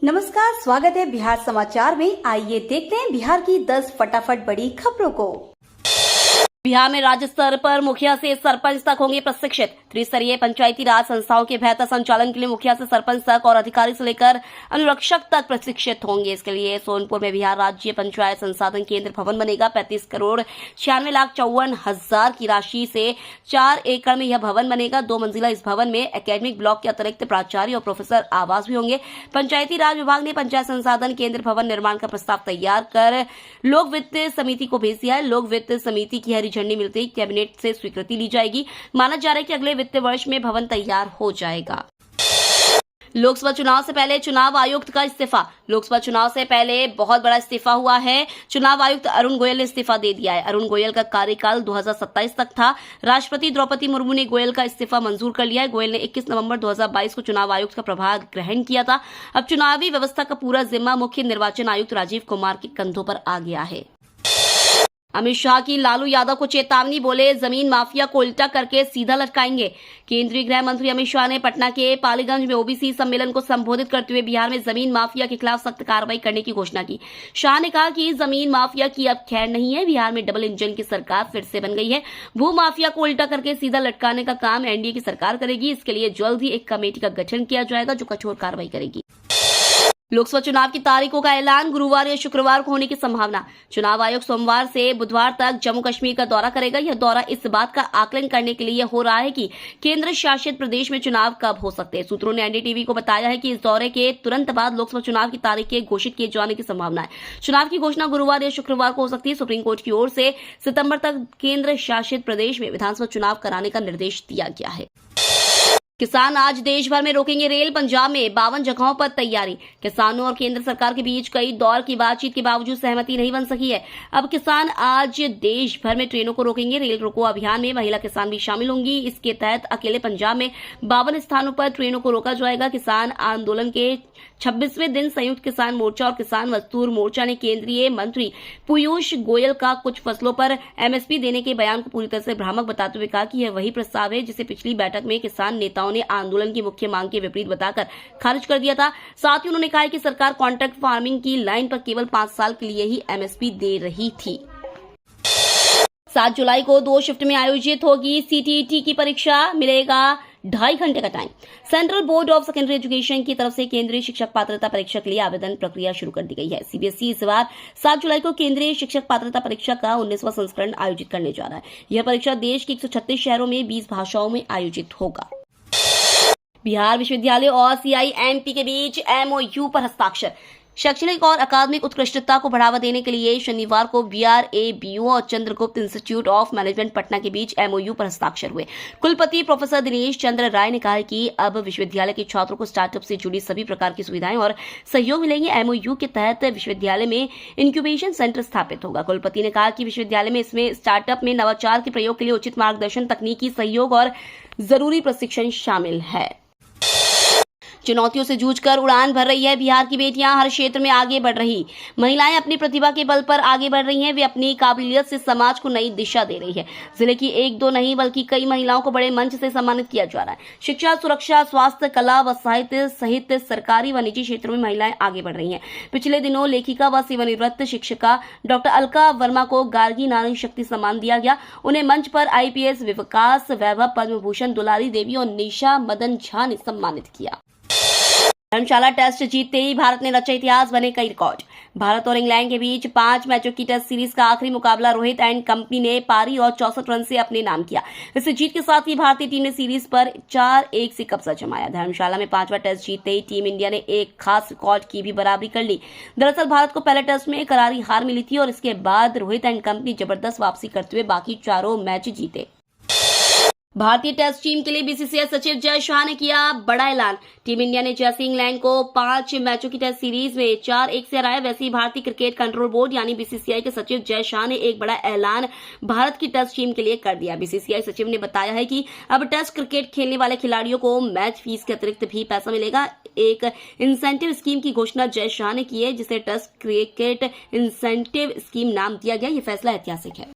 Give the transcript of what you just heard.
नमस्कार, स्वागत है बिहार समाचार में। आइए देखते हैं बिहार की 10 फटाफट बड़ी खबरों को। बिहार में राज्य स्तर पर मुखिया से सरपंच तक होंगे प्रशिक्षित। त्रिस्तरीय पंचायती राज संस्थाओं के बेहतर संचालन के लिए मुखिया से सरपंच तक और अधिकारी से लेकर अनुरक्षक तक प्रशिक्षित होंगे। इसके लिए सोनपुर में बिहार राज्य पंचायत संसाधन केंद्र भवन बनेगा। 35,96,54,000 की राशि से 4 एकड़ में यह भवन बनेगा। 2 मंजिला इस भवन में एकेडमिक ब्लॉक के अतिरिक्त प्राचार्य और प्रोफेसर आवास भी होंगे। पंचायती राज विभाग ने पंचायत संसाधन केंद्र भवन निर्माण का प्रस्ताव तैयार कर लोक वित्त समिति को भेज दिया है। लोक वित्त समिति की हरी झंडी मिलते ही कैबिनेट से स्वीकृति ली जाएगी। माना जा रहा है कि अगले वित्त वर्ष में भवन तैयार हो जाएगा। लोकसभा चुनाव से पहले चुनाव आयुक्त का इस्तीफा। लोकसभा चुनाव से पहले बहुत बड़ा इस्तीफा हुआ है। चुनाव आयुक्त अरुण गोयल ने इस्तीफा दे दिया है। अरुण गोयल का कार्यकाल 2027 तक था। राष्ट्रपति द्रौपदी मुर्मू ने गोयल का इस्तीफा मंजूर कर लिया है। गोयल ने 21 नवंबर 2022 को चुनाव आयुक्त का प्रभार ग्रहण किया था। अब चुनावी व्यवस्था का पूरा जिम्मा मुख्य निर्वाचन आयुक्त राजीव कुमार के कंधों पर आ गया है। अमित शाह की लालू यादव को चेतावनी, बोले जमीन माफिया को उल्टा करके सीधा लटकाएंगे। केंद्रीय गृह मंत्री अमित शाह ने पटना के पालीगंज में ओबीसी सम्मेलन को संबोधित करते हुए बिहार में जमीन माफिया के खिलाफ सख्त कार्रवाई करने की घोषणा की। शाह ने कहा कि जमीन माफिया की अब खैर नहीं है। बिहार में डबल इंजन की सरकार फिर से बन गई है। भू माफिया को उल्टा करके सीधा लटकाने का काम एनडीए की सरकार करेगी। इसके लिए जल्द ही एक कमेटी का गठन किया जाएगा जो कठोर कार्रवाई करेगी। लोकसभा चुनाव की तारीखों का ऐलान गुरुवार या शुक्रवार को होने की संभावना। चुनाव आयोग सोमवार से बुधवार तक जम्मू कश्मीर का दौरा करेगा। यह दौरा इस बात का आकलन करने के लिए हो रहा है कि केंद्र शासित प्रदेश में चुनाव कब हो सकते हैं। सूत्रों ने एनडीटीवी को बताया है कि इस दौरे के तुरंत बाद लोकसभा चुनाव की तारीखें घोषित किए जाने की संभावना है। चुनाव की घोषणा गुरुवार या शुक्रवार को हो सकती है। सुप्रीम कोर्ट की ओर से सितंबर तक केंद्र शासित प्रदेश में विधानसभा चुनाव कराने का निर्देश दिया गया है। किसान आज देश भर में रोकेंगे रेल। पंजाब में 52 जगहों पर तैयारी। किसानों और केंद्र सरकार के बीच कई दौर की बातचीत के बावजूद सहमति नहीं बन सकी है। अब किसान आज देश भर में ट्रेनों को रोकेंगे। रेल रोको अभियान में महिला किसान भी शामिल होंगी। इसके तहत अकेले पंजाब में 52 स्थानों पर ट्रेनों को रोका जाएगा। किसान आंदोलन के 26वें दिन संयुक्त किसान मोर्चा और किसान मजदूर मोर्चा ने केंद्रीय मंत्री पीयूष गोयल का कुछ फसलों पर एमएसपी देने के बयान को पूरी तरह से भ्रामक बताते हुए कहा कि यह वही प्रस्ताव है जिसे पिछली बैठक में किसान नेताओं ने आंदोलन की मुख्य मांग के विपरीत बताकर खारिज कर दिया था। साथ ही उन्होंने कहा कि सरकार कॉन्ट्रैक्ट फार्मिंग की लाइन पर केवल 5 साल के लिए ही एमएसपी दे रही थी। 7 जुलाई को 2 शिफ्ट में आयोजित होगी सीटीईटी की परीक्षा। मिलेगा 2.5 घंटे का time. Central board of secondary education की तरफ से केंद्रीय शिक्षक पात्रता परीक्षा के लिए आवेदन प्रक्रिया शुरू कर दी गई है। सीबीएसई इस बार 7 जुलाई को केंद्रीय शिक्षक पात्रता परीक्षा का 19वां संस्करण आयोजित करने जा रहा है। यह परीक्षा देश के 136 शहरों में 20 भाषाओं में आयोजित होगा। बिहार विश्वविद्यालय और सीआईएमपी के बीच एमओयू पर हस्ताक्षर। शैक्षणिक और अकादमिक उत्कृष्टता को बढ़ावा देने के लिए शनिवार को बीआरएबीयू और Chandragupta institute of management Patna के बीच एमओयू पर हस्ताक्षर हुए। कुलपति प्रोफेसर दिनेश चंद्र राय ने कहा है कि अब विश्वविद्यालय के छात्रों को स्टार्टअप से जुड़ी सभी प्रकार की सुविधाएं और सहयोग मिलेंगे। एमओयू के तहत विश्वविद्यालय में इंक्यूबेशन सेंटर स्थापित होगा। कुलपति ने कहा कि विश्वविद्यालय में इसमें स्टार्टअप में नवाचार के प्रयोग के लिए उचित मार्गदर्शन, तकनीकी सहयोग और जरूरी प्रशिक्षण शामिल है। चुनौतियों से जूझकर उड़ान भर रही है बिहार की बेटियां। हर क्षेत्र में आगे बढ़ रही महिलाएं अपनी प्रतिभा के बल पर आगे बढ़ रही हैं। वे अपनी काबिलियत से समाज को नई दिशा दे रही है। जिले की 1-2 नहीं बल्कि कई महिलाओं को बड़े मंच से सम्मानित किया जा रहा है। शिक्षा, सुरक्षा, स्वास्थ्य, कला व साहित्य सहित सरकारी व निजी क्षेत्रों में महिलाएं आगे बढ़ रही हैं। पिछले दिनों लेखिका व सेवानिवृत्त शिक्षिका डॉक्टर अलका वर्मा को गार्गी नारी शक्ति सम्मान दिया गया। उन्हें मंच पर आईपीएस विकास वैभव, पद्म भूषण दुलारी देवी और निशा मदन झा ने सम्मानित किया। धर्मशाला टेस्ट जीतते ही भारत ने रचा इतिहास, बने कई रिकॉर्ड। भारत और इंग्लैंड के बीच 5 मैचों की टेस्ट सीरीज का आखिरी मुकाबला रोहित एंड कंपनी ने पारी और 64 रन से अपने नाम किया। इस जीत के साथ ही भारतीय टीम ने सीरीज पर 4-1 से कब्जा जमाया। धर्मशाला में 5वां टेस्ट जीतते ही टीम इंडिया ने एक खास रिकॉर्ड की भी बराबरी कर ली। दरअसल भारत को पहले टेस्ट में करारी हार मिली थी और इसके बाद रोहित एंड कंपनी जबरदस्त वापसी करते हुए बाकी चारों मैच जीते। भारतीय टेस्ट टीम के लिए बीसीसीआई सचिव जय शाह ने किया बड़ा ऐलान। टीम इंडिया ने जैसे इंग्लैंड को 5 मैचों की टेस्ट सीरीज में 4-1 से हराया, वैसे ही भारतीय क्रिकेट कंट्रोल बोर्ड यानी बीसीसीआई के सचिव जय शाह ने एक बड़ा ऐलान भारत की टेस्ट टीम के लिए कर दिया। बीसीसीआई सचिव ने बताया है कि अब टेस्ट क्रिकेट खेलने वाले खिलाड़ियों को मैच फीस के अतिरिक्त भी पैसा मिलेगा। एक इंसेंटिव स्कीम की घोषणा जय शाह ने की है, जिसे टेस्ट क्रिकेट इंसेंटिव स्कीम नाम दिया गया। यह फैसला ऐतिहासिक है।